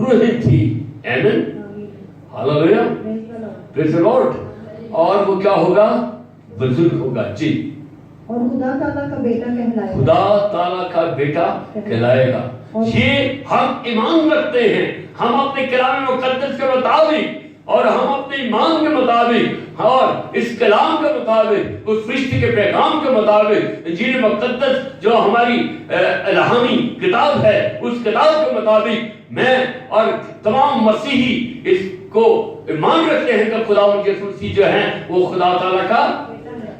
रूहें थी। आमीन, hallelujah, praise the Lord. और वो क्या होगा? बुजुर्ग होगा जी, और खुदा ताला का बेटा कहलाएगा। खुदा ताला का बेटा कहलाएगा। ये हम ईमान रखते हैं, हम अपने कलाम मुक़द्दस के मुताबिक और हम अपने ईमान के मुताबिक और इस कलाम के मुताबिक, उस फरिश्ते के पैगाम के मुताबिक, इंजील मुक़द्दस जो हमारी इलाही किताब है, उस किताब के मुताबिक मैं और तमाम मसीही इसको ईमान रखते हैं कि खुदा यीशु मसीह जो है वो खुदा ताला का,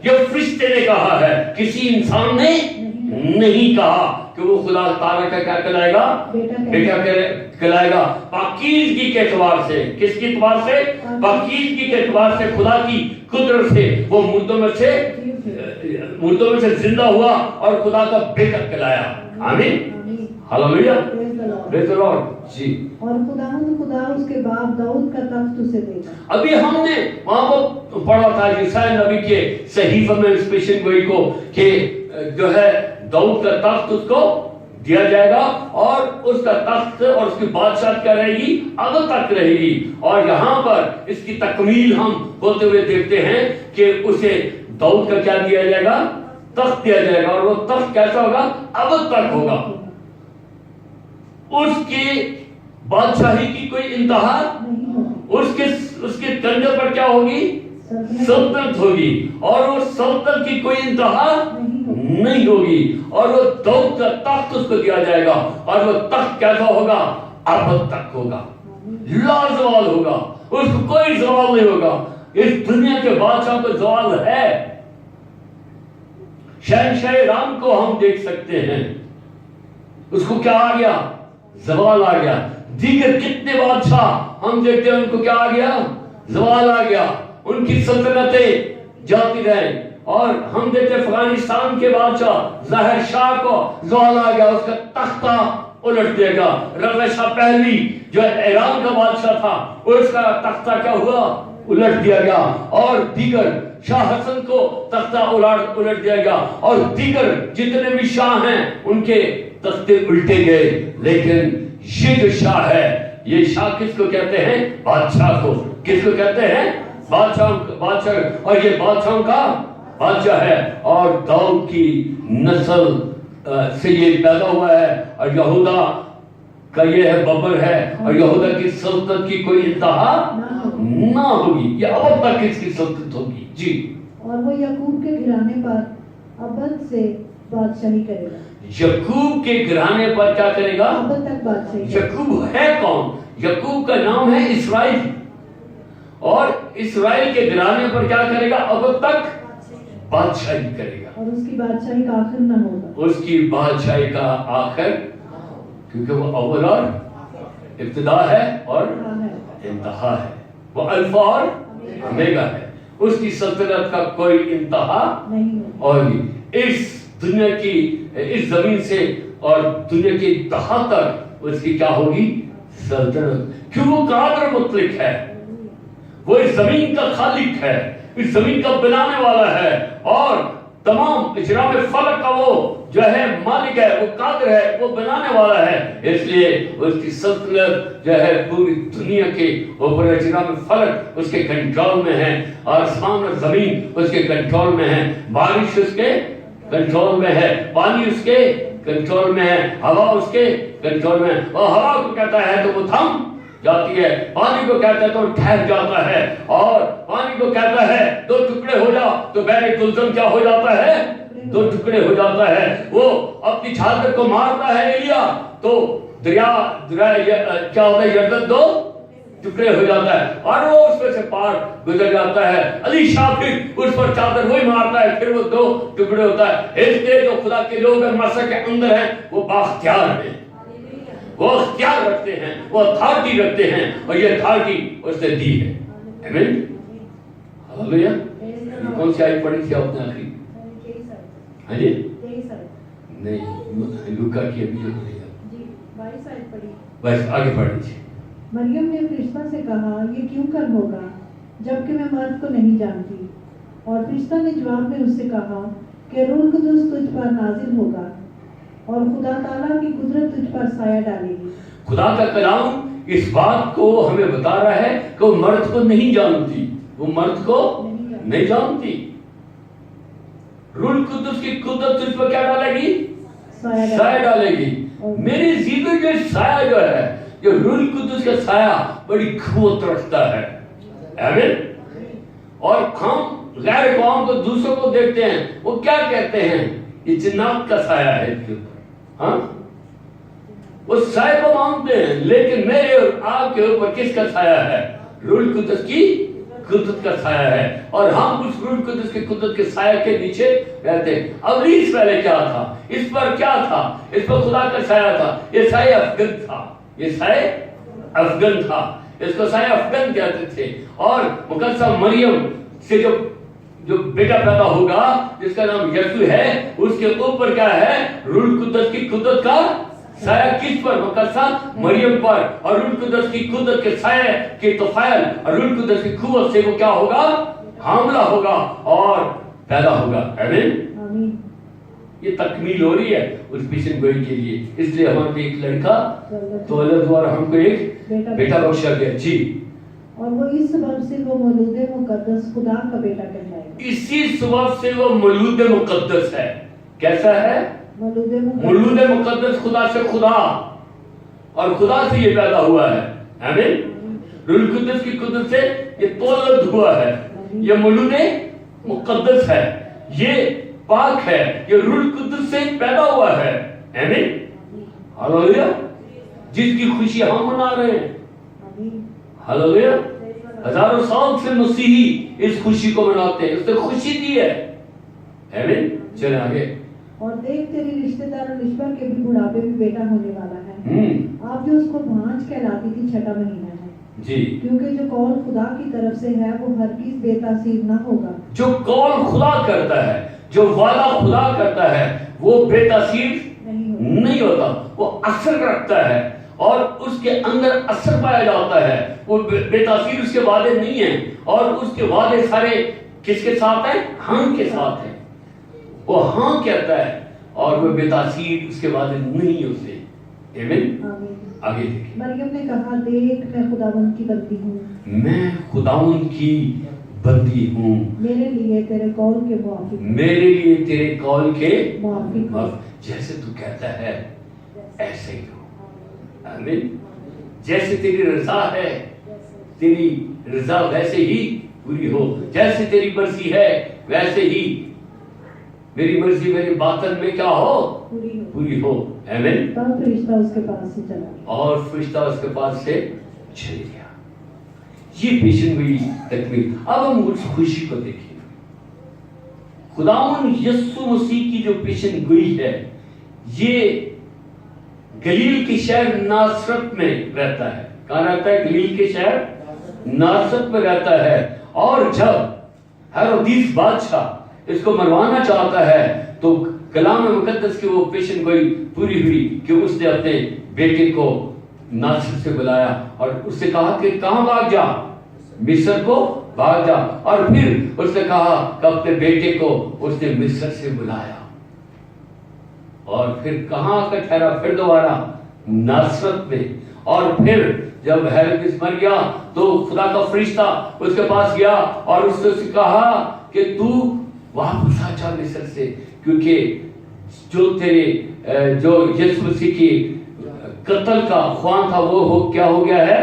ये फरिश्ते ने कहा है, किसी इंसान ने नहीं कहा कि वो खुदा ताला का क्या कहलाएगा? बेटा कहलाएगा। पाकीज़गी के एतबार से, किसके एतबार से? पाकीज़गी के एतबार से, खुदा की कुदरत से वो मुर्दों में से जिंदा हुआ और खुदा का बेटा कहलाया। आमीन, हालेलुया, प्रेज़ द लॉर्ड जी। और खुदा उसके बाप दाऊद का तख्त उसे देगा। अभी हमने वहां पर पढ़ा था यशायाह नबी के सहीफे में स्पेशल गोई को कि जो है दाऊद का तख्त उसको दिया जाएगा और उसका तख्त और उसकी बादशाह क्या रहेगी? अब तक रहेगी। और यहाँ पर इसकी तकमील हम होते हुए देखते हैं कि उसे दाऊद का क्या दिया जाएगा? तख्त दिया जाएगा। और वो तख्त कैसा होगा? अब तक होगा। उसकी बादशाही की कोई इंतहा, उसके कंधे पर क्या होगी? सल्तनत होगी। और वो सल्तनत की कोई इंतहा नहीं होगी। और वो दाऊद का तख्त उसको दिया जाएगा। और वो तख्त कैसा होगा? अब तक होगा, लाजवाल होगा, उसको कोई सवाल नहीं होगा। इस दुनिया के बादशाह को सवाल है। शहंशाह राम को हम देख सकते हैं, उसको क्या आ गया? जवाल आ गया। दीगर कितने बादशाह हम देखते हैं, उनको क्या आ गया? जवाल आ गया, उनकी सल्तनतें जाती रहे। और हम देखते हैं अफगानिस्तान के बादशाह ज़ाहिर शाह को जवाल आ गया, उसका तख्ता उलट देगा। रज़ा शाह पहलवी जो ईरान का बादशाह था, उसका तख्ता क्या हुआ? उलट दिया गया। और दीगर शाह हसन को तख्ता उलट दिया गया। और दीगर जितने भी शाह हैं उनके तख्ते उल्टे गए। लेकिन ये जो शाह है, ये शाह किसको कहते हैं? बादशाह को। किसको कहते हैं? बादशाह। और ये बादशाहों का बादशाह है। और दाऊद की नस्ल से ये पैदा हुआ है। और यहूदा का ये है बबर है। और यहूदा की सल्तनत की कोई इंतहा ना होगी, ये अब तक इसकी सल्तनत होगी जी। और वो याकूब के घराने पर अबद से बादशाही करेगा। याकूब के घराने पर क्या करेगा? अब तक बादशाही। याकूब है कौन? याकूब का नाम है इस्राइल। और इस्राइल के घराने पर क्या करेगा? अब तक बादशाही करेगा। और उसकी बादशाही का आखिर न होगा। उसकी बादशाही का आखिर, क्योंकि वो अव्वल और इब्तिदा है और इंतहा है, वो अल्फा और ओमेगा है। उसकी सल्तनत का कोई इंतहा नहीं होगी। इस दुनिया की, इस जमीन से और दुनिया की इंतहा तक उसकी क्या होगी? सल्तनत। क्यों? वो कादिर मुतलिक है, वो इस जमीन का खालिक है, इस जमीन का बनाने वाला है। और तमाम इजराम फलक का वो जो है मालिक है, वो कादिर है, वो बनाने वाला है। इसलिए उसकी सल्तनत जो है पूरी दुनिया के ऊपर, इजराम फलक उसके कंट्रोल में है, आसमान और जमीन उसके कंट्रोल में है, बारिश उसके कंट्रोल में है, पानी उसके कंट्रोल में है, हवा उसके कंट्रोल में है। और हवा को कहता है तो वो थम जाती है, पानी को कहता है तो ठहर जाता है, और पानी को कहता है दो टुकड़े हो जाओ तो बहरे गुलशन क्या हो जाता है? दो टुकड़े हो जाता है। वो अपनी छात्र को मारता है एलिया तो दरिया क्या होता है? यरदन दो टुकड़े हो जाता है और वो उसमें से पार गुजर जाता है। अली शाह फिर उस पर चादर वही मारता है, फिर वो दो टुकड़े होता है। इसलिए जो खुदा के लोग मसा के अंदर हैं वो बाख्तियार हैं, वो अख्तियार रखते हैं, वो अथॉरिटी रखते हैं, और ये अथॉरिटी उसने दी है। आमीन, हालेलुया। कौन सी आयत पढ़ी थी आपने आखिरी? हाँ जी, नहीं, लूका की अभी जो पढ़ी जी 22 आयत पढ़ी, बस आगे पढ़ लीजिए। मरियम ने फरिश्ता से कहा, ये क्यों कर होगा जबकि मैं मर्द को नहीं जानती? और फरिश्ता ने जवाब में उससे कहा कि रूह कुदस तुझ पर नाजिल होगा और खुदा ताला की कुदरत तुझ पर साया डालेगी। खुदा का कलाम اس بات کو ہمیں بتا رہا ہے کہ وہ مرد کو نہیں جانتی، وہ مرد کو نہیں جانتی۔ روح القدس کی قدرت اس پر کیا ڈالے گی؟ سایہ ڈالے گی۔ میری زندگی جو سایہ جو ہے، جو روح القدس کا سایہ بڑی قوت رکھتا ہے، آمین۔ اور ہم غیر قوم کو، دوسروں کو دیکھتے ہیں، وہ کیا کہتے ہیں؟ یہ جنات کا سایہ ہے اس کے اوپر، ہاں وہ سایہ کو مانتے ہیں، لیکن میرے اور آپ کے اوپر کس کا سایہ ہے؟ روح القدس کی قدرت کا سایہ ہے، اور ہم اس روح القدس کی قدرت کے سایہ کے نیچے رہتے ہیں۔ ابلیس پہلے کیا تھا؟ اس پر کیا تھا؟ اس پر خدا کا سایہ تھا، یہ سایہ افغن تھا، یہ سایہ افغن تھا، اس کو سایہ افغن کہتے تھے۔ اور مقدسہ مریم سے جو بیٹا پیدا ہوگا جس کا نام یسوع ہے، اس کے اوپر کیا ہے؟ روح القدس کی قدرت کا سایہ۔ کس پر؟ مقدسہ مریم پر۔ اور روح القدس کی قدرت کے سایہ کے طفیل اور روح القدس کی قوت سے وہ کیا ہوگا؟ حاملہ ہوگا اور پیدا ہوگا، آمین۔ یہ تکمیل ہو رہی ہے اس پیشن گوئی کے لیے، اس لیے ہمارے کو ایک لڑکا تو اللہ دوارا ہم کو ایک بیٹا بخشا گیا، جی۔ اور وہ اس سبب سے وہ مولود مقدس خدا کا بیٹا کہلائے گا۔ اسی سبب سے وہ مولود مقدس ہے۔ کیسا ہے؟ مولود مقدس، خدا سے خدا، اور خدا سے یہ پیدا ہوا ہے، آمین۔ روح القدس کی قدرت سے یہ تولد ہوا ہے، یہ مولود مقدس ہے، یہ پاک ہے، یہ روح القدس سے پیدا ہوا ہے، آمین، ہاللویا۔ جس کی خوشی ہم منا رہے ہیں، ہاللویا۔ ہزاروں سال سے مسیحی اس خوشی کو مناتے ہیں، اس نے خوشی دی ہے، آمین۔ چلیں آگے۔ اور دیکھ تیری رشتہ دار رشبہ کے بھی بڑھاپے میں بیٹا ہونے والا ہے، آپ جو اس کو بھانج کہلاتی تھی، چھٹا مہینہ ہے، جی۔ کیونکہ جو قول خدا کی طرف سے ہے وہ ہرگز بے تاثیر نہ ہوگا۔ جو قول خدا کرتا ہے، جو وعدہ خدا کرتا ہے، وہ بے تاثیر نہیں ہوتا، وہ اثر رکھتا ہے، اور اس کے اندر اثر پایا جاتا ہے۔ وہ بے تاثیر اس کے وعدے نہیں ہیں، اور اس کے وعدے سارے کس کے ساتھ ہیں؟ ہاں کے ساتھ ہیں۔ وہ ہاں کہتا ہے اور وہ بے تاثیر اس کے وعدے نہیں ہوتے، آمین۔ آگے دیکھیں۔ مریم نے کہا، دیکھ میں خداوند کی بندی ہوں، میں خداوند کی بندی ہوں، میرے لیے تیرے قول کے موافق، میرے لیے تیرے قول کے موافق، جیسے تو کہتا ہے ایسے ہی ہو، آمین۔ جیسے تیری رضا ہے، تیری رضا ویسے ہی پوری ہو، جیسے تیری مرضی ہے ویسے ہی میری مرضی میرے باطن میں کیا ہو؟ پوری ہو، آمین۔ تب فرشتہ اس کے پاس سے چلا گیا، اور فرشتہ اس کے پاس سے چل گیا۔ یہ پیشن گوئی تکمیل۔ اب ہم اس خوشی کو دیکھیں، خداوند یسوع مسیح کی جو پیشن گوئی ہے، یہ گلیل کے شہر ناصرت میں رہتا ہے۔ کہاں رہتا ہے؟ گلیل کے شہر ناصرت میں رہتا ہے۔ اور جب ہیرودیس بادشاہ اس کو مروانا چاہتا ہے تو کلام مقدس کی وہ پیشن گوئی پوری ہوئی کہ اس نے اپنے بیٹے کو ناصرت سے بلایا اور اس سے کہا کہ کہاں بھاگ جا؟ مصر کو بھاگ جا۔ اور پھر اس نے کہا کہ اپنے بیٹے کو اس نے مصر سے بلایا، اور پھر کہاں کا ٹھہرا؟ پھر دوبارہ ناصرت میں۔ اور پھر جب ہیرودیس مر گیا تو خدا کا فرشتہ اس کے پاس گیا اور اس نے کہا کہ تو واپس آ جا مصر سے، کیونکہ جو تیرے جو یسوع مسیح کی قتل کا خوان تھا وہ کیا ہو گیا ہے؟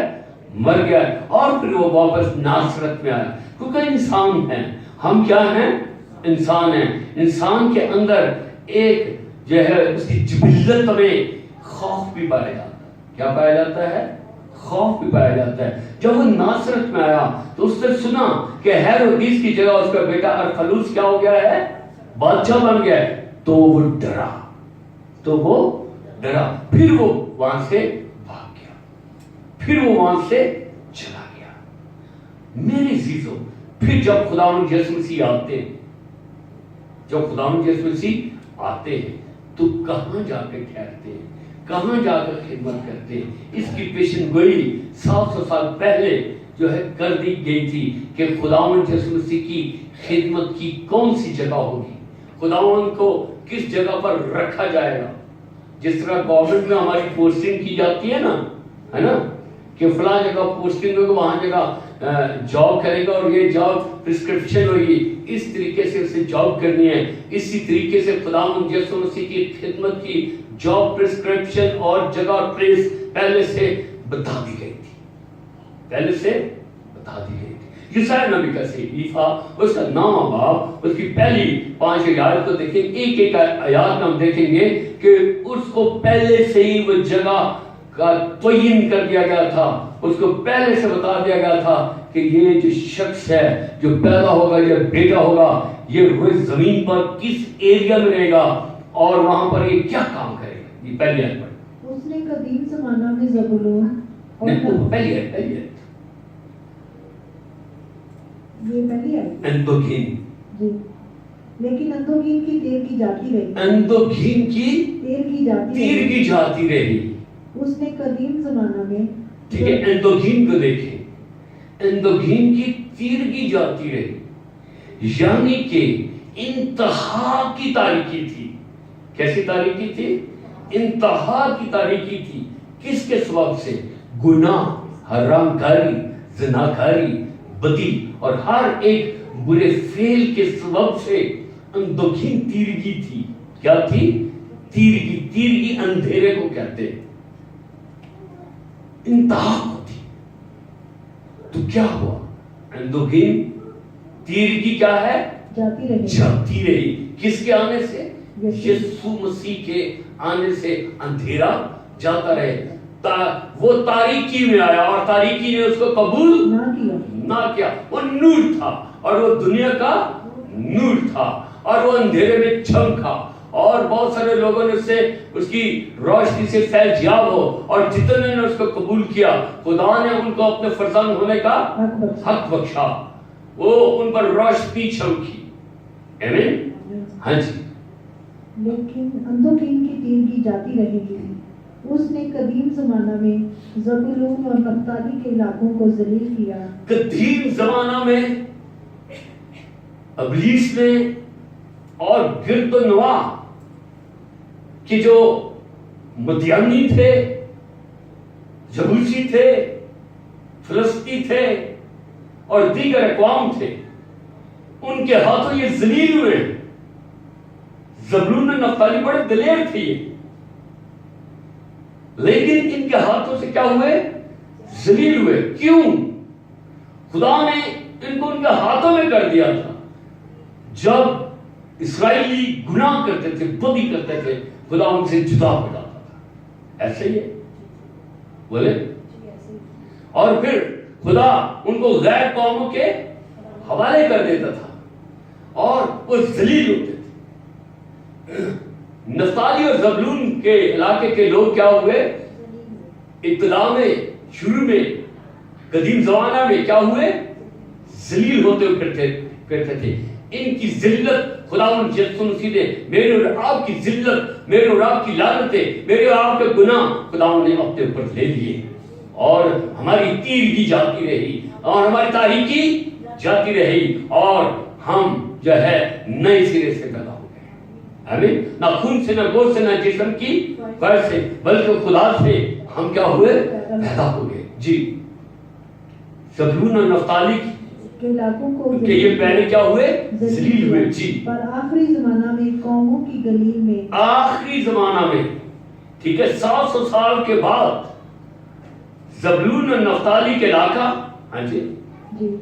مر گیا ہے۔ اور پھر وہ واپس ناصرت میں آیا، کیونکہ انسان ہیں ہم، کیا ہیں؟ انسان ہیں۔ انسان کے اندر ایک جو ہے اس کی جبلت میں خوف بھی پایا جاتا ہے۔ کیا پایا جاتا ہے؟ خوف بھی پایا جاتا ہے۔ جب وہ ناصرت میں آیا تو اس نے سنا کہ ہیرودیس کی جگہ اس کا بیٹا ارخلاؤس کیا ہو گیا ہے؟ بادشاہ بن گیا ہے، تو وہ ڈرا، پھر وہ وہاں سے بھاگ گیا، پھر وہ وہاں سے چلا گیا۔ میرے عزیزو، پھر جب خداوند یسوع مسیح آتے ہیں تو کہاں جا کے ٹھہرتے ہیں؟ کہاں جا کر خدمت کرتے ہیں؟ اس کی پیشن گوئی 700 سال پہلے جو ہے کر دی گئی تھی کہ خداوند یسوع مسیح کی خدمت کی کون سی جگہ ہوگی، خداوند کو کس جگہ پر رکھا جائے گا۔ جس طرح گورنمنٹ میں ہماری پوسٹنگ کی جاتی ہے نا، کہ فلاں جگہ پوسٹنگ ہوگی، وہاں جگہ جاب کرے گا اور یہ جاب پرسکرپشن ہوگی، اس طریقے سے اسے جاب کرنی ہے. اسی طریقے سے خداوند یسوع مسیح کی خدمت کی جاب پرسکرپشن اور جگہ ٹریس پہلے سے بتا دی گئی تھی، پہلے سے بتا دی گئی تھی. یسایا نبی کا صحیفہ اس کا 9واں باب اس کی پہلی 5 آیات کو دیکھیں. ایک ایک آیات میں ہم دیکھیں گے کہ اس کو پہلے سے ہی وہ جگہ کا تعین کر دیا گیا تھا، اس کو پہلے سے بتا دیا گیا تھا کہ یہ جو شخص ہے جو پیدا ہوگا، یہ بیٹا ہوگا، یہ روئے زمین پر کس ایریا میں رہے گا اور وہاں پر یہ کیا کام کرے گا. یہ پہلی آیت پڑھ. اس نے قدیم زمانہ میں زبولون اور پہلی آیت یہ پہلی آئی اندوگین. جی، لیکن اندوگین کی تیر کی جاتی رہی، اندوگین کی تیر کی جاتی رہی. اس نے قدیم زمانہ میں، ٹھیک ہے، اندوگین کو دیکھیں، اندوگین کی تیر کی جاتی رہی، یعنی کہ انتہا کی تاریکی تھی. کیسی تاریکی تھی؟ انتہا کی تاریکی تھی. کس کے سبب سے؟ گناہ، حرام کاری، زناکاری، بدی اور ہر ایک برے فعل کے سبب سے اندوگین تیرگی تھی. کیا تھی؟ تیرگی. تیرگی اندھیرے کو کہتے ہیں، انتہا کو تھی. تو کیا ہوا؟ اندوگین تیرگی کیا ہے؟ جاتی رہی. کس کے آنے سے؟ یسوع مسیح کے آنے سے اندھیرا جاتا رہے. وہ تاریکی میں آیا اور تاریکی نے اس کو قبول نہ کیا. وہ نور تھا اور وہ دنیا کا نور تھا اور وہ اندھیرے میں چمکا اور بہت سارے لوگوں نے اس کی روشنی سے فیض یاب ہو، اور جتنے نے اس کو قبول کیا خدا نے ان کو اپنے فرزند ہونے کا حق بخشا. وہ ان پر روشنی چمکی. آمین. ہاں جی. لیکن اندوگین کی تیر کی جاتی رہے گی. اس نے قدیم زمانہ میں زبولون اور نفتالی کے علاقوں کو ذلیل کیا. قدیم زمانہ میں ابلیس نے اور گرد و نواح کہ جو مدیانی تھے، جبوسی تھے، فلسطی تھے اور دیگر اقوام تھے، ان کے ہاتھوں یہ ذلیل ہوئے. زبولون اور نفتالی بڑے دلیر تھے لیکن ان کے ہاتھوں سے کیا ہوئے؟ ذلیل ہوئے. کیوں؟ خدا نے ان کو ان کے ہاتھوں میں کر دیا تھا. جب اسرائیلی گناہ کرتے تھے، بدی کرتے تھے، خدا ان سے جدا ہو جاتا تھا. ایسے ہی ہے بولے. اور پھر خدا ان کو غیر قوموں کے حوالے کر دیتا تھا اور وہ ذلیل ہوتے تھے. نفتالی اور زبولون کے علاقے کے لوگ کیا ہوئے؟ ابتدا میں، شروع میں، قدیم زمانہ میں کیا ہوئے؟ ذلیل ہوتے پھرتے تھے. ان کی ذلت خداوند یسوع مسیح نے، میرے اور آپ کی ذلت، میرے اور آپ کی لعنتیں، میرے اور آپ کے گناہ خداوند نے اپنے اوپر لے لیے اور ہماری تیرگی جاتی رہی اور ہماری تاریکی جاتی رہی اور ہم جو ہے نئے سرے سے پیدا ہو گئے. آمین. نہ خون سے، نہ گوشت سے، نہ جسم کی خواہش سے، بلکہ خدا سے ہم کیا ہوئے؟ پیدا ہو گئے. جی. زبولون اور نفتالی کے علاقوں کو کہ یہ پہلے کیا ہوئے؟ ذلیل ہوئے. جی. پر آخری زمانہ میں قوموں کی گلیل میں، آخری زمانہ میں، ٹھیک ہے، 700 سال کے بعد زبولون اور نفتالی کے علاقہ، ہاں جی جی،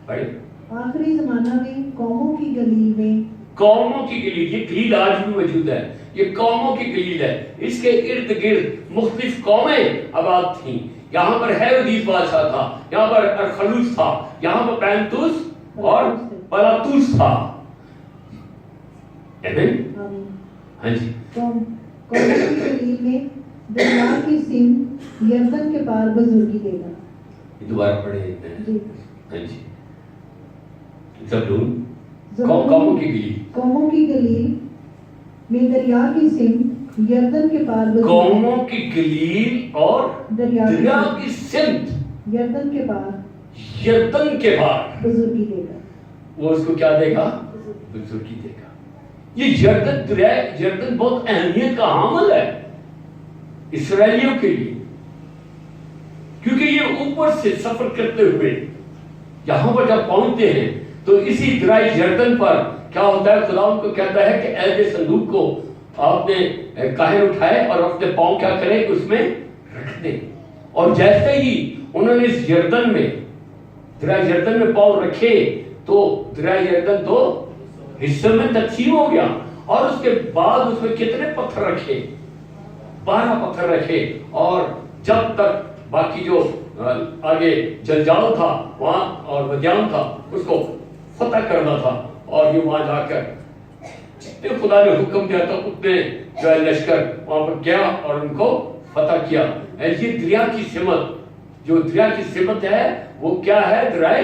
بڑے آخری زمانہ میں قوموں کی گلیل میں، قوموں کی گلیل. یہ گلیل آج بھی موجود ہے، یہ قوموں کی گلیل ہے. اس کے ارد گرد مختلف قومیں آباد تھیں. یہاں پر ہیرودیس بادشاہ تھا، یہاں پر ارخلوس تھا، یہاں پر پینتوس اور پلاتوس تھا. ہاں جی. قوموں کی گلیل میں دریا کی سمت یردن کے پار بزرگی دے گا. دوبارہ پڑھیں. جی. ہاں جی. زبولون قوموں کی گلیل، قوموں کی گلیل میں دریا کی سمت یردن کے پار بزرگی، قوموں کی گلیل اور دریا کی سمت یردن کے پار، یردن کے پار بزرگی دے گا. وہ اس کو کیا دے گا؟ بزرگی دے گا. یہ یردن دریا، یردن بہت اہمیت کا حامل ہے اسرائیلیوں کے لیے، क्योंकि ये ऊपर से सफर करते हुए यहाँ पर जब पहुंचते हैं तो इसी दराई यरदन पर क्या होता है, खुदा उनको कहता है कि ऐसे संदूक को आपने काहे उठाए और अपने पांव क्या करें उसमें रख दे। और जैसे ही उन्होंने इस यरदन में दराई यरदन में पांव रखे तो दराई यरदन तो हिस्से में तकसीम हो गया। और उसके बाद उसमें कितने पत्थर रखे, 12 पत्थर रखे। और जब तक बाकी जो आगे जलजाल था वहां और मध्यान था उसको फतह करना था। और ये वहां जाकर जितने खुदा ने हुक्म दिया था उतने जो है लश्कर वहां पर गया और उनको फतह किया। ये दरिया की सिमत, जो दरिया की सिमत है वो क्या है, दराए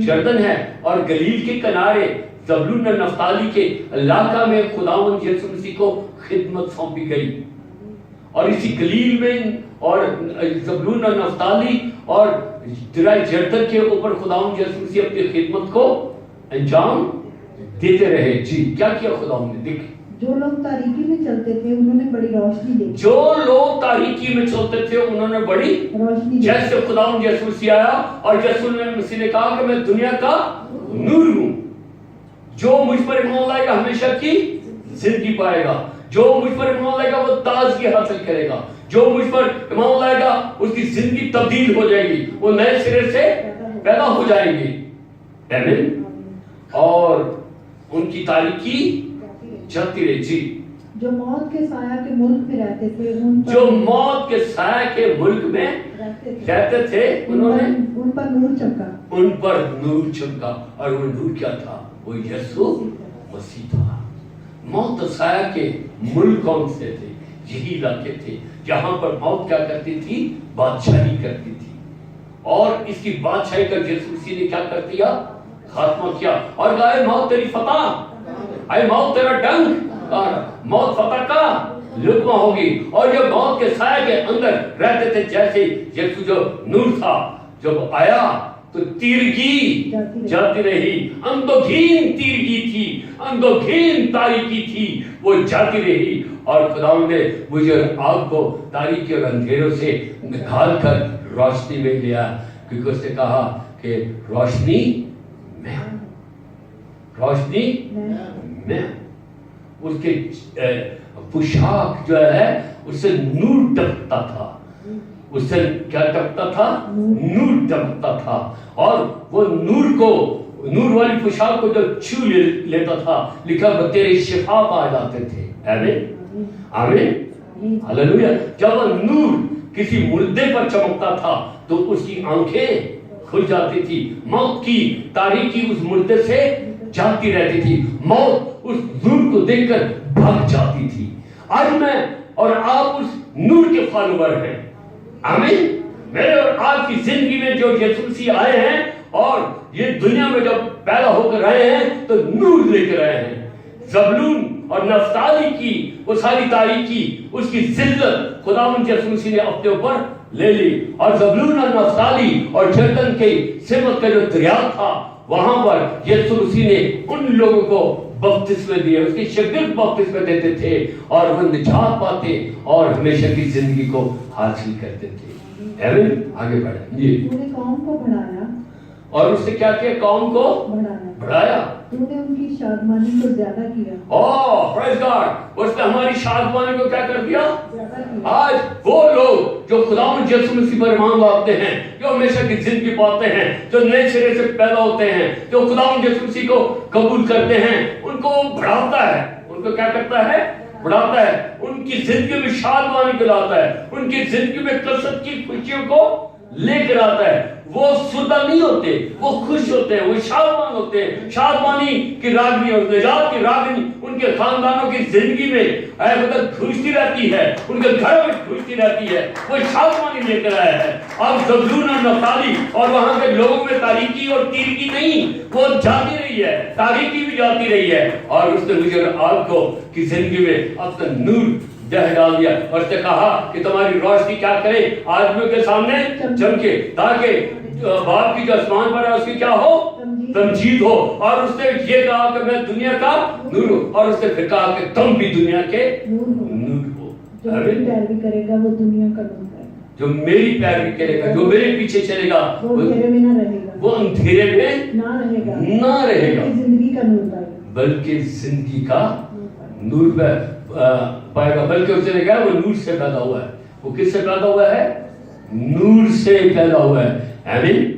यरदन है। और गलील के किनारे ज़बूलून और नफ्ताली के इलाका में खुदावंद यीशु मसीह को खिदमत सौंपी गई। और इसी गलील में और ज़बूलून और नफ्ताली और दराए यरदन के ऊपर खुदावंद यीशु मसीह अपनी खिदमत को अंजाम देते रहे। जी, क्या किया खुदावंद ने? देखिए, जो लोग तारीकी में चलते थे उन्होंने बड़ी रोशनी देखी। जो लोग तारीकी में चलते थे उन्होंने बड़ी रोशनी। जैसे खुदावंद यीशु मसीह आया और यीशु मसीह ने कहा कि मैं दुनिया का नूर हूं, जो मुझ पर ईमान लाएगा हमेशा की जिंदगी पाएगा, जो मुझ पर ईमान लाएगा वो ताजगी हासिल करेगा, जो मुझ पर ईमान लाएगा उसकी जिंदगी तब्दील हो जाएगी, वो नए सिरे से पैदा हो जाएंगे। आमीन। और उनकी तारीकी जाती रही। जी, जो मौत के साया के मुल्क में रहते थे जो मौत के साया के मुल्क में रहते थे उन्होंने उन पर नूर चमका। उन पर नूर चमका। और वो नूर क्या था? वो यीशु मसीह था। मौत और साया के मुल्क कौन से थे? यही इलाके थे जहां पर मौत क्या करती थी? बादशाही करती थी। और इसकी बादशाही का यीशु मसीह ने क्या कर दिया? खात्मा किया। और कहा मौत तेरी फतह, अरे मौत तेरा डंक, और मौत फतह का लुत्मा होगी। और जो मौत के साया के अंदर रहते थे, जैसे यीशु जो नूर था जब आया तो तीरगी जाती रही, अंधोहीन तीरगी थी, अंधोहीन तारीकी थी, वो जाती रही। और खुदावंद ने मुझे आग को तारीकी और अंधेरों से निकाल कर रोशनी में लिया, क्योंकि उसने कहा कि रोशनी मैं, रोशनी मैं। उसके पोशाक जो है उससे नूर टपकता था, उससे क्या टपकता था? नूर टपकता था। और वो नूर को, नूर वाली पोशाक को जब छू लेता था, लिखा तेरे शिफा पा जाते थे। आमीन, आमीन, हालेलुया। जब वो नूर किसी मुर्दे पर चमकता था तो उसकी आंखें खुल जाती थी, मौत की तारीकी उस मुर्दे से जाती रहती थी, मौत उस नूर को देखकर भाग जाती थी। आज मैं और आप उस नूर के फॉलोवर हैं। आमीन। मेरे और आपकी जिंदगी में जो यीशु मसीह आए हैं और ये दुनिया में जब पैदा होकर आए हैं तो नूर लेकर आए हैं। ज़बूलून और नफ्ताली की वो सारी तारीकी, उसकी जिल्लत खुदावंद यीशु मसीह ने अपने ऊपर ले ली। और ज़बूलून और नफ्ताली और यरदन के सिमत का जो दरिया था वहां पर यीशु मसीह ने उन लोगों को बपतिस्मे दिए, उसके शागिर्द बपतिस्मे देते थे और वो निजात पाते और हमेशा की जिंदगी को हासिल करते थे। आमीन। आगे बढ़े। जी, तूने कौम को बढ़ाया। और उससे क्या किया? कौम को बढ़ाया। तूने उनकी शादमानी को ज्यादा किया। ओह प्रेज़ गॉड। उसने हमारी शादमानी को क्या कर दिया? ज्यादा किया। आज वो लोग जो खुदावंद यीशु मसीह पर ईमान लाते हैं, जो हमेशा की जिंदगी पाते हैं, जो नए सिरे से पैदा होते हैं, जो खुदावंद यीशु मसीह को कबूल करते हैं, उनको बढ़ाता है। उनको क्या करता है? बढ़ाता है। उनकी जिंदगी में शादमानी को लाता है, उनकी जिंदगी में कसरत की खुशियों को लेकर आता है। वो सुरदा नहीं होते, वो खुश होते हैं, वो शादमान होते हैं। शादमानी की रागनी और निजात की रागनी उनके खानदानों की जिंदगी में खुशती रहती है, उनके घर में खुशती रहती है। वो शादमानी लेकर आया है। अब ज़बूलून और नफ्ताली और वहां के लोगों में तारीकी और तीरगी नहीं, वो जाती रही है, तारीकी भी जाती रही है। और उसने मुझे आपको की जिंदगी में अपना नूर जह डाल दिया और उसने कहा कि तुम्हारी रोशनी क्या करे? आदमियों के सामने चमके, ताकि बाप की जो आसमान पर है उसकी क्या हो? तमजीद हो। और उसने ये कहा कि मैं दुनिया का नूर हूं। और उसने फिर कहा कि तुम भी दुनिया के नूर हो। जो पैरवी करेगा वो दुनिया का नूर है। जो मेरी पैरवी करेगा, जो मेरे पीछे चलेगा, वो अंधेरे में ना रहेगा, वो अंधेरे में ना रहेगा, बल्कि जिंदगी का नूर पाएगा, बल्कि जिंदगी का नूर पाएगा। बल्कि उसने कहा वो नूर से पैदा हुआ है। वो किससे पैदा हुआ है? नूर से पैदा हुआ है। आमीन।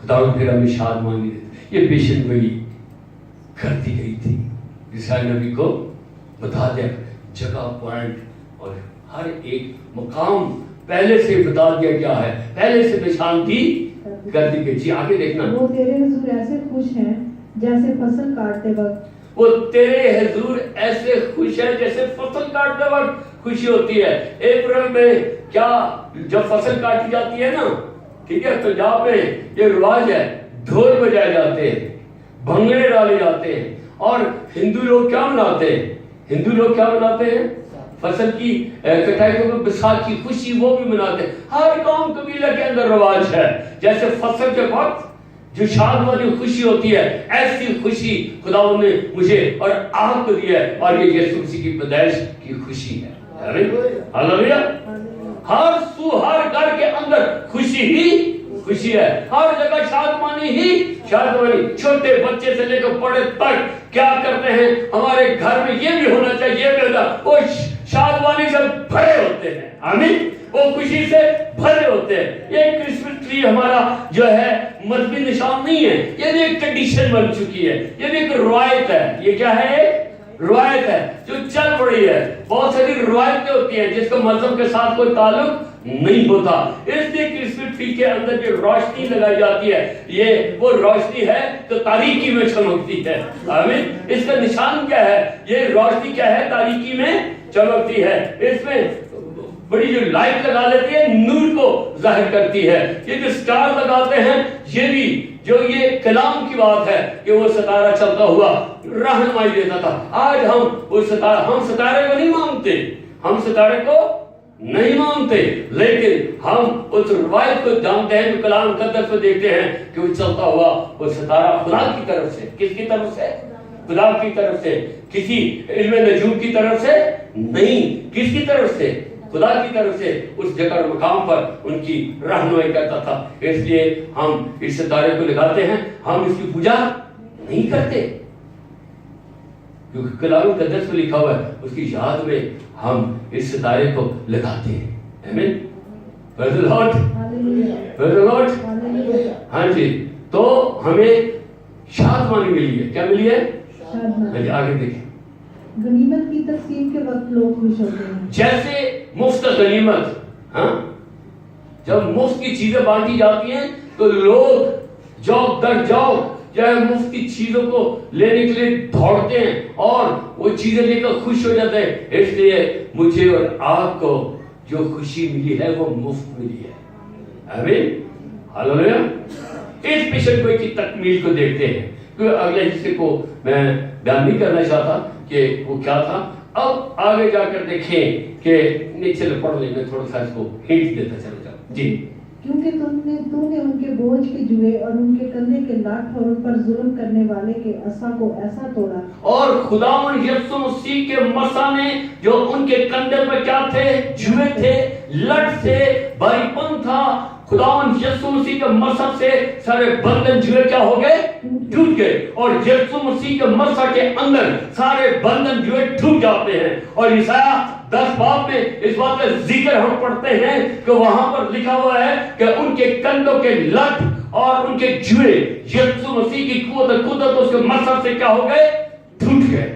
खुदा फिर हमें शादमानी देते। ये पेशन गोई कर दी गई थी, ईसाई नबी को बता दिया जगह, पॉइंट और हर एक मकाम पहले से बता दिया गया है, पहले से निशान दी कर दी गई। जी आगे देखना। वो तेरे हुजूर ऐसे खुश हैं जैसे फसल काटते वक्त, वो तेरे हुजूर ऐसे खुश है जैसे फसल काटते वक्त खुशी होती है। अप्रैल में क्या जब फसल काटी जाती है ना, ठीक है, पंजाब में ये रिवाज है, ढोल बजाए जाते हैं, भंगड़े डाले जाते हैं, और हिंदू लोग क्या मनाते हैं? हिंदू लोग क्या मनाते हैं? फसल की कटाई को बैसाखी खुशी वो भी मनाते हैं। हर कौम कबीले के अंदर रिवाज है। जैसे फसल के वक्त जो शाद वाली खुशी होती है, ऐसी खुशी खुदावंद ने मुझे और आपको दी है, और ये यीशु मसीह की पैदाइश की खुशी है। हालेलुया। हर घर के अंदर खुशी ही खुशी है, हर जगह शादमानी ही शादमानी। छोटे बच्चे से लेकर बड़े तक क्या करते हैं? हमारे घर में ये भी होना चाहिए, ये भी होना, वो शादमानी से भरे होते हैं। आमीन। वो खुशी से भरे होते हैं। ये क्रिसमस ट्री हमारा जो है मजहबी निशान नहीं है, ये भी एक कंडीशन बन चुकी है, ये भी एक रवायत है। ये क्या है? रवायत है जो चल पड़ी है। बहुत सारी रवायतें होती हैं जिसको मजहब के साथ कोई ताल्लुक नहीं होता। इसलिए क्रिसमस ट्री के अंदर जो रोशनी लगाई जाती है, ये वो रोशनी है तो तारीकी में चमकती है। आमीन। इसका निशान क्या है? ये रोशनी क्या है? तारीकी में चमकती है। इसमें बड़ी जो लाइट लगा लेती है, नूर को जाहिर करती है। ये जो स्टार लगाते हैं, ये भी जो ये कलाम की बात है कि वो सितारा चलता हुआ रहनुमाई देता था। आज हम सितारे को नहीं मानते, हम सितारे को नहीं मानते, लेकिन हम उस रवायत को जानते हैं जो कलाम मुकद्दस में देखते हैं कि वो चलता हुआ वो सितारा खुदा की तरफ से। किसकी तरफ से? खुदा की तरफ से। किसी इल्म नजूम की तरफ से नहीं। किसकी तरफ से? खुदा की तरफ से। उस जगह मकाम पर उनकी रहनुमाई करता था। इसलिए हम इस सितारे को लगाते हैं, हम इसकी पूजा नहीं करते, क्योंकि कलाम मुकद्दस में लिखा हुआ है, उसकी याद में हम इस सितारे को लगाते हैं। आमीन। Praise the Lord. Praise the Lord. हाँ जी। तो हमें शादमानी मिली है। क्या मिली है? शादमानी। आगे देखें। गनीमत की तकसीम के वक्त लोग खुश होते हैं। जैसे मुफ्त गनीमत, हाँ, जब मुफ्त की चीजें बांटी जाती हैं तो लोग जौक दर जौक जो है मुफ्त की चीजों को लेने के लिए दौड़ते हैं और वो चीजें लेकर खुश हो जाते हैं। इसलिए मुझे और आपको जो खुशी मिली है वो मुफ्त मिली है। आमीन। हालेलुया। इस मिशन को की तकमील को देखते हैं, क्योंकि अगले हिस्से को मैं बयान नहीं करना चाहता कि वो क्या था। अब आगे जाकर देखें कि नीचे पढ़ लेंगे, थोड़ा सा इसको हिंट देता चला जाओ जी। क्योंकि तूने उनके बोझ के जुए और उनके कंधे के लाठ और उन पर जुल्म करने वाले के असा को ऐसा तोड़ा। और खुदावंद यीशु मसीह के मसा ने जो उनके कंधे पर क्या थे? जुए थे, लठ थे, भारीपन था। खुदावंद यीशु मसीह के मसा से सारे बंधन जुए क्या हो गए? टूट गए। और यीशु मसीह के मसा के अंदर सारे बंधन जुए टूट जाते हैं। और यशायाह 10 बाब में इस बात का जिक्र हम पढ़ते हैं कि वहां पर लिखा हुआ है कि उनके कंधों के लठ और उनके जुए यीशु मसीह की कुदरत उसके मसा से क्या हो गए? टूट गए।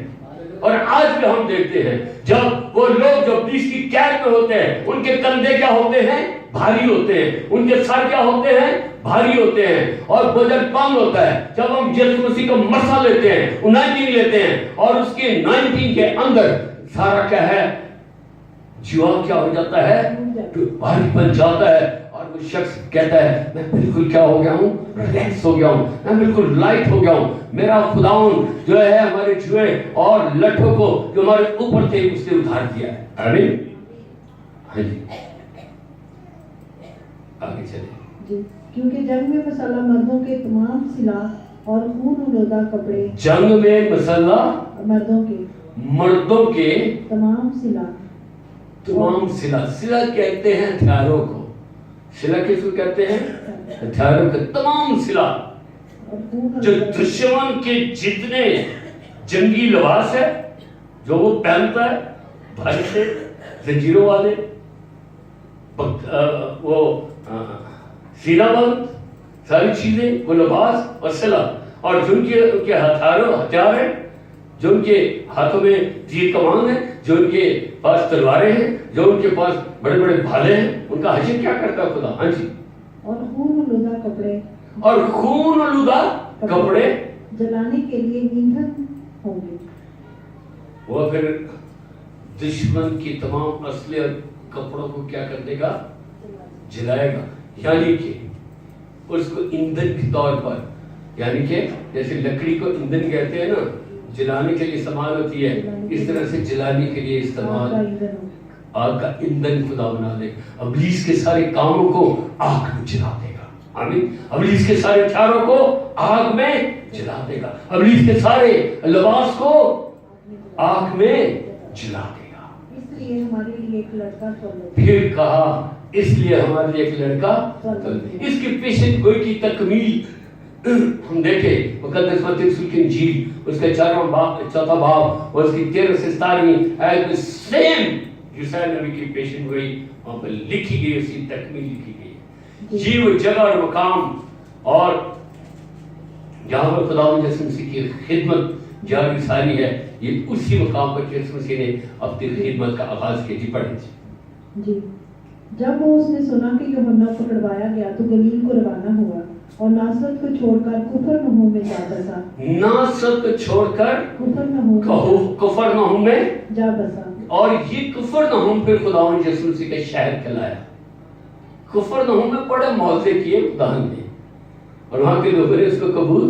और आज भी हम देखते हैं जब वो लोग जो 20 की कैद में होते हैं, उनके कंधे क्या होते हैं? भारी होते हैं। उनके सर क्या होते हैं? भारी होते हैं। और वजन कम होता है। जब हम यीशु मसीह को मसा लेते हैं, 19 लेते हैं, और उसके 19 के अंदर सारा क्या है? जुआ क्या हो जाता है? भारी बन जाता है। और वो शख्स कहता है मैं बिल्कुल क्या हो गया हूँ? रिलैक्स हो गया हूँ, मैं बिल्कुल लाइट हो गया हूँ। मेरा खुदावंद जो है हमारे जुए और लठों को जो हमारे ऊपर थे उसने उतार दिया है। आमीन। हाँ जी, आगे चले जी। क्योंकि जंग में मसाला मर्दों के तमाम सिलाह और खून उलोदा कपड़े। जंग में मसाला मर्दों के तमाम सिलाह तमाम सिला, सिला कहते हैं हथियारों को, सिला किसको कहते हैं? हथियारों के तमाम सिला, जो दुश्मन के जितने जंगी लिबास है जो वो पहनता है, भारी से जंजीरों वाले, वो सीनाबंद, सारी चीजें, वो लिबास और सिला, और जो उनके हथियार हैं, जो उनके हाथों में तीर कमान है, जो उनके पास तलवारें हैं, जो उनके पास बड़े बड़े भाले हैं, उनका हशर क्या करता है खुदा? हाँ जी, और खून आलूदा कपड़े, और खून आलूदा कपड़े जलाने के लिए ईंधन होंगे। वो फिर दुश्मन की तमाम असली और कपड़ों को क्या कर देगा? जलाएगा, यानी कि उसको ईंधन के तौर पर, यानी कि जैसे लकड़ी को ईंधन कहते हैं ना, जलाने के लिए इस्तेमाल होती है, इस तरह से जलाने के लिए इस्तेमाल, आग का ईंधन खुदा बना देगा। इब्लीस के सारे कामों को आग में जला देगा, आमीन। इब्लीस के सारे हथियारों को आग में जला देगा, इब्लीस के सारे लिबास को आग में जला देगा। इसलिए हमारे लिए एक लड़का स्वर्ग, फिर कहा इसलिए हमारे लिए एक लड़का स्वर्ग। इसकी पेशेंट गोई की तकमील हम देखें मुकद्दस मत्ती रसूल की इंजील उसका चौथा बाब और उसकी 13 से 17 आयत में सेम यूसुफ नबी की पेशेंट गोई वहां पर लिखी गई, उसकी तकमील लिखी गई है। ये वो जगह और मकाम और जहाँ पर खुदावंद यीशु मसीह की खिदमत जारी सारी है, ये उसी मकाम पर यीशु मसीह ने अपनी खिदमत का आगाज किया। जी पढ़े जी। जब वो उसने सुना कि यूहन्ना पकड़वाया गया तो गलील को रवाना हुआ और नासरत को छोड़कर कुफरनहूम में जा बसा। नासरत को छोड़कर कुफरनहूम में जा बसा। और ये कुफरनहूम फिर खुदावंद यीशु मसीह के शहर कहलाया। कुफरनहूम में बड़े मौजे किए खुदा ने, और वहां के लोगों ने इसको कबूल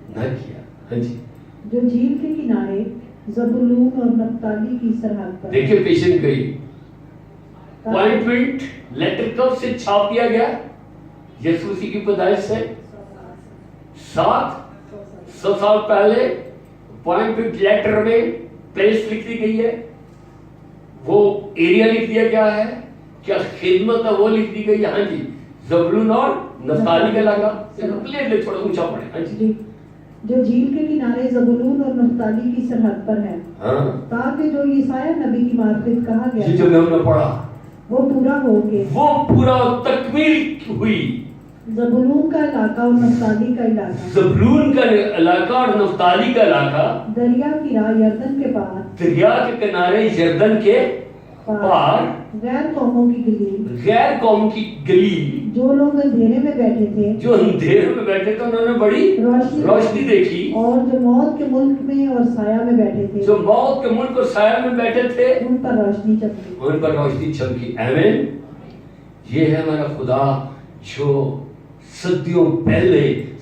न किया। हाँ जी, जो झील के किनारे ज़बूलून और नप्ताली की सरहद पर। देखिए पेशेंट गई अपॉइंटमेंट लेटर कब से छाप दिया गया? यीशु मसीह की पैदाइश से 700 साल पहले अपॉइंटमेंट लेटर में प्लेस लिख दी गई है, वो एरिया लिख दिया गया है, क्या खिदमत है वो लिख दी गई है। हाँ जी, ज़बूलून और नप्ताली का इलाका, ले थोड़ा ऊंचा पड़े। हाँ जी, जो झील के किनारे ज़बूलून और नप्ताली की सरहद पर है, ताकि जो यशायाह नबी की मार्फत कहा गया जो हमने पढ़ा वो पूरा हो के वो पूरा तकमील हुई। ज़बूलून का इलाका और नप्ताली का इलाका, ज़बूलून का इलाका और नप्ताली का इलाका दरिया किनारे यरदन के पार, दरिया के किनारे यरदन के पार, गैर कौमों की गली, गैर कौम की गली, जो लोग अंधेरे में बैठे थे, जो अंधेरे में बैठे थे उन्होंने बड़ी रोशनी देखी, और जो मौत के मुल्क में और साया में बैठे थे, जो मौत के मुल्क और साया में बैठे थे उन पर रोशनी चमकी, उन पर रोशनी चमकी। आमीन। ये है हमारा खुदा जो सदियों पहले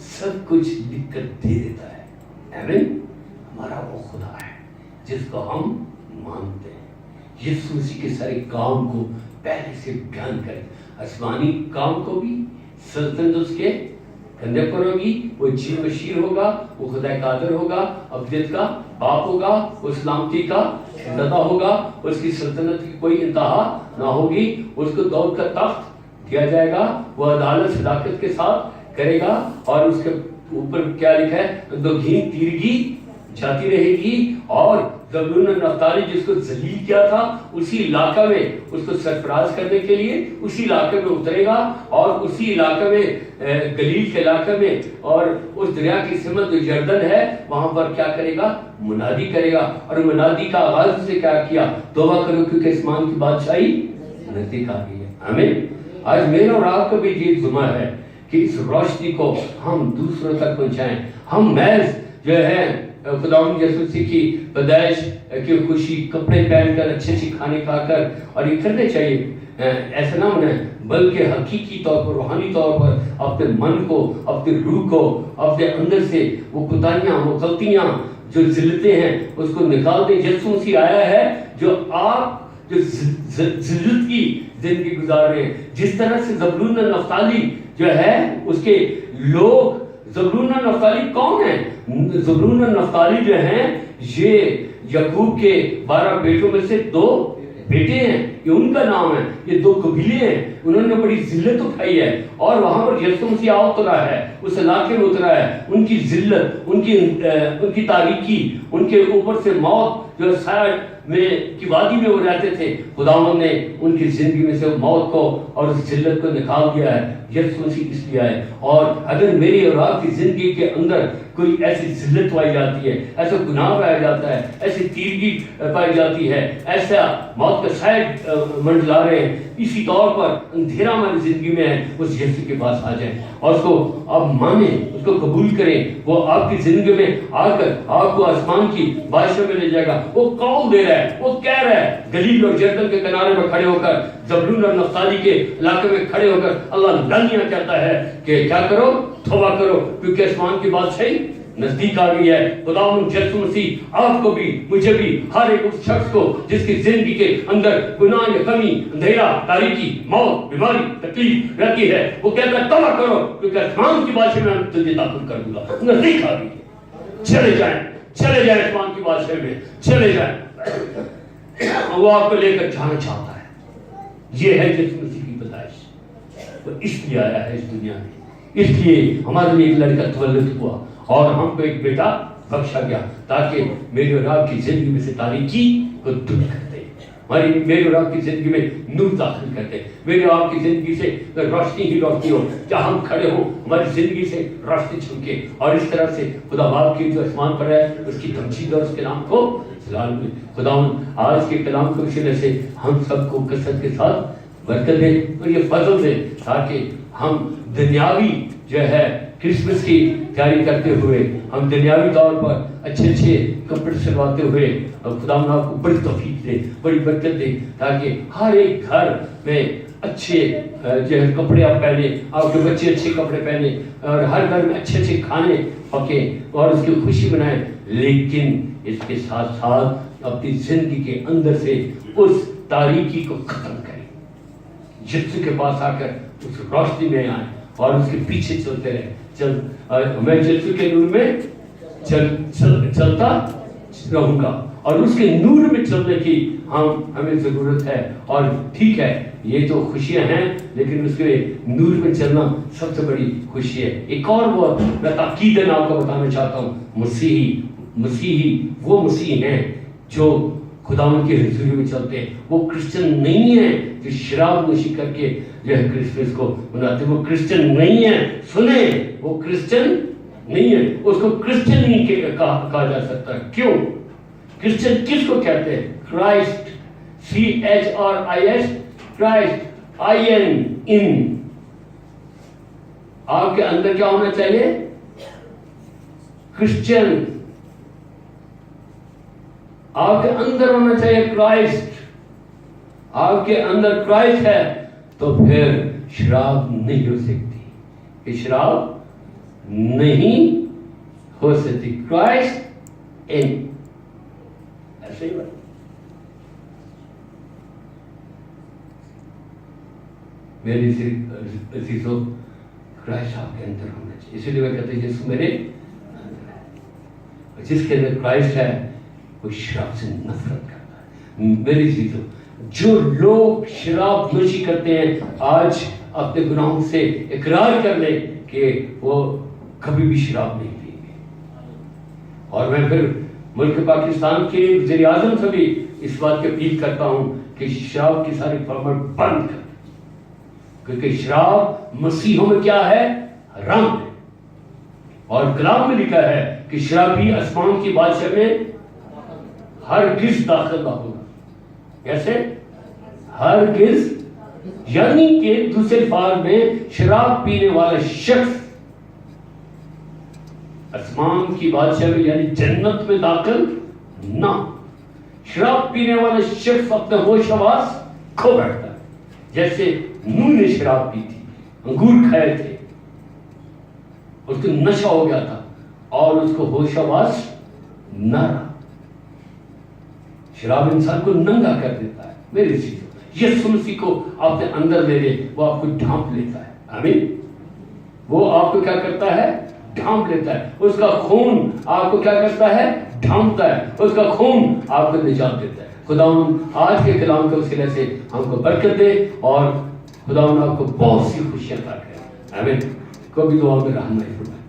सब कुछ लिख कर दे देता है। आमीन। हमारा वो खुदा है जिसको हम मानते हैं। यीशु मसीह के सारे काम को पहले से बयान कर, आसमानी काम को भी, सल्तनत उसके कंधे पर होगी, वो जी बशीर होगा, वो खुदा कादिर होगा, अब्दियत का बाप होगा, वो सलामती का दाता होगा, उसकी सल्तनत की कोई इंतहा ना होगी, उसको दौलत का तख्त दिया जाएगा, वो अदालत सदाकत के साथ करेगा, और उसके ऊपर क्या लिखा है? दोगीन तीरगी जाती रहेगी, और ज़बूलून और नप्ताली जिसको जलील किया था उसी इलाका में उसको सरफराज करने के लिए उसी इलाके में उतरेगा, और उसी इलाके में गलील के इलाके में और उस दरिया की सिमत जो यरदन है वहां पर क्या करेगा? मुनादी करेगा। और मुनादी का आगाज से क्या किया? तौबा करो क्योंकि आसमान की बादशाही नजदीक आ गई है। आमीन। आज मेरा और आपका भी ये जुम्मा है कि इस रोशनी को हम दूसरों तक पहुंचाएं। हम महज जो है खुदावंद यीशु मसीह की पैदाइश की खुशी कपड़े पहनकर अच्छे खाने खाकर और ये करने चाहिए, ऐसा ना होना है, बल्कि हकीकी तौर पर, रूहानी तौर पर अपने मन को, अपनी रूह को, अपने अंदर से वो कुताहियां, वो गलतियां, जो जिल्लतें हैं उसको निकाल दें। यीशु मसीह आया है जो आप जो जिल्लत की जिंदगी गुजार रहे हैं, जिस तरह से ज़बूलून और नप्ताली जो है उसके लोग, ज़बूलून और नप्ताली कौन है? ज़बूलून और नप्ताली जो हैं ये याकूब के 12 बेटों में से 2 بیٹے ہیں, یہ ان کا نام ہے, یہ 2 قبیلے ہیں, انہوں نے بڑی ذلت اٹھائی ہے اور وہاں پر یسوع مسیح آ اترا ہے, اس علاقے میں اترا ہے. ان کی ذلت, ان کی تاریکی, ان کے اوپر سے موت جو سائر میں کی وادی میں وہ رہتے تھے, خداوند نے ان کی زندگی میں سے موت کو اور اس ذلت کو نکال دیا ہے. یسوع مسیح اس لیے آئے. اور اگر میری اور آپ کی زندگی کے اندر کوئی ایسی ذلت پائی جاتی ہے, ایسا گناہ پایا جاتا ہے, ایسی تیرگی پائی جاتی ہے, ایسا موت کا سائڈ منڈلا رہے ہیں, اسی طور پر اندھیرا ہماری زندگی میں ہے, اس یسوع کے پاس آ جائیں اور اس کو آپ مانیں, اس کو قبول کریں. وہ آپ کی زندگی میں آ کر آپ کو آسمان کی بادشاہ میں لے جائے گا. وہ قول دے رہا ہے, وہ کہہ رہا ہے, گلیل اور یردن کے کنارے میں کھڑے ہو کر, زبلون اور نفتالی کے علاقے میں کھڑے ہو کر اللہ لعنیاں کہتا ہے کہ کیا کرو, توبہ کرو, کیونکہ آسمان کی بادشاہی نزدیک آ گئی ہے. خداوند یسوع مسیح آپ کو بھی, مجھے بھی, ہر ایک اس شخص کو جس کی زندگی کے اندر گناہ یا کمی, اندھیرا, تاریکی, موت, بیماری, تکلیف رہتی ہے, وہ کہتا ہے توبہ کرو کیونکہ آسمان کی بادشاہی میں تجھے داخل کر دوں گا. نزدیک آ گئی ہے. چلے جائیں, چلے جائیں آسمان کی بادشاہی میں, چلے جائیں. وہ آپ کو لے کر جانا چاہتا ہے. یہ ہے یسوع مسیح کی پیدائش. وہ اس لیے آیا ہے اس دنیا میں, اس لیے ہمارے لیے ایک لڑکا تولد ہوا اور ہم کو ایک بیٹا بخشا گیا تاکہ میری اور آپ کی زندگی میں سے تاریکی کو دور کر دے, میری اور آپ کی زندگی میں نور داخل کر دے. میری اور آپ کی زندگی سے روشنی ہی روشنی ہو, جہاں ہم کھڑے ہوں ہماری زندگی سے روشنی چھلکے, اور اس طرح سے خدا باپ کی جو آسمان پر ہے اس کی تمجید اور اس کے نام کو جلال میں. خداوند آج کے کلام کے وسیلے سے ہم سب کو کثرت کے ساتھ برکت دے اور یہ فضل دے تاکہ ہم دنیاوی جو ہے کرسمس کی تیاری کرتے ہوئے, ہم دنیاوی طور پر اچھے اچھے کپڑے سلواتے ہوئے خداوند آپ کو بڑی توفیق دے, بڑی برکت دے تاکہ ہر ایک گھر میں اچھے جو ہے کپڑے آپ پہنے, آپ کے بچے اچھے کپڑے پہنے, اور ہر گھر میں اچھے اچھے کھانے پکیں اور اس کی خوشی منائیں. لیکن اس کے ساتھ ساتھ اپنی زندگی کے اندر سے اس تاریکی کو ختم کریں, یسوع کے پاس آ کر اس روشنی میں آئیں اور اس کے پیچھے چلتے رہیں. میں یسوع کے نور میں چلتا رہوں گا, اور اس کے نور میں چلنے کی ہمیں ضرورت ہے. اور ٹھیک ہے یہ تو خوشیاں ہیں, لیکن اس کے نور میں چلنا سب سے بڑی خوشی ہے. ایک اور بات میں تاکیداً آپ کو بتانا چاہتا ہوں, مسیحی وہ مسیح ہیں جو خداوند کی حضوری میں چلتے ہیں. وہ کرسچن نہیں ہیں جو شراب نوشی کر کے جو ہے کرسمس کو مناتے ہیں. وہ کرسچن نہیں ہیں, سنیں, وہ کرسچن نہیں ہے. اس کو کرسچن نہیں کہا جا سکتا. کیوں؟ کرسچن کس کو کہتے ہیں؟ Christ, CHRIST, Christ, IN. آپ کے اندر کیا ہونا چاہیے؟ کرسچن. آپ کے اندر ہونا چاہیے کرائسٹ. آپ کے اندر کرائسٹ ہے تو پھر شراب نہیں ہو سکتی, یہ شراب نہیں ہو سکتی. کرائسٹ ان, ایسے ہی بات. میری عزیزوں, کرائسٹ آپ کے اندر ہونا چاہیے. اسی لیے میں کہتے ہیں یسوع میرے اندر ہے. جس کے اندر کرائسٹ ہے وہ شراب سے نفرت کرتا ہے. میری عزیزوں, جو لوگ شراب نوشی کرتے ہیں آج اپنے گناہوں سے اقرار کر لیں کہ وہ کبھی بھی شراب نہیں پئیں گے. اور میں پھر ملک پاکستان کے وزیر اعظم سے بھی اس بات کی اپیل کرتا ہوں کہ شراب کی ساری فارمیٹ بند کر, کیونکہ شراب مسیحوں میں کیا ہے؟ حرام ہے. اور کلام میں لکھا ہے کہ شرابی آسمان کی بادشاہ میں ہرگز داخل نہ ہوگا. کیسے؟ ہرگز, یعنی کہ دوسرے الفاظ میں شراب پینے والا شخص آسمان کی بادشاہ میں یعنی جنت میں داخل نہ. شراب پینے والا شخص اپنے ہوش حواس کھو بیٹھتا ہے, جیسے نوح نے شراب پی تھی, انگور کھائے تھے, اس کو نشہ ہو گیا تھا اور اس کو ہوش حواس نہ رہا. شراب انسان کو ننگا کر دیتا ہے. میری چیزوں, یسوع مسیح کو آپ نے اندر لے لے, وہ آپ کو ڈھانپ لیتا ہے. آمین. وہ آپ کو کیا کرتا ہے؟ ڈھانپ لیتا ہے. اس کا خون آپ کو کیا کرتا ہے؟ ڈھانپتا ہے. اس کا خون آپ کو نجات دیتا ہے. خدا آج کے کلام کے وسیلے سے ہم کو برکت دے اور خدا آپ کو بہت سی خوشیاں عطا کرے. آمین. کو بھی دعا میں رہنمائی فرمائے.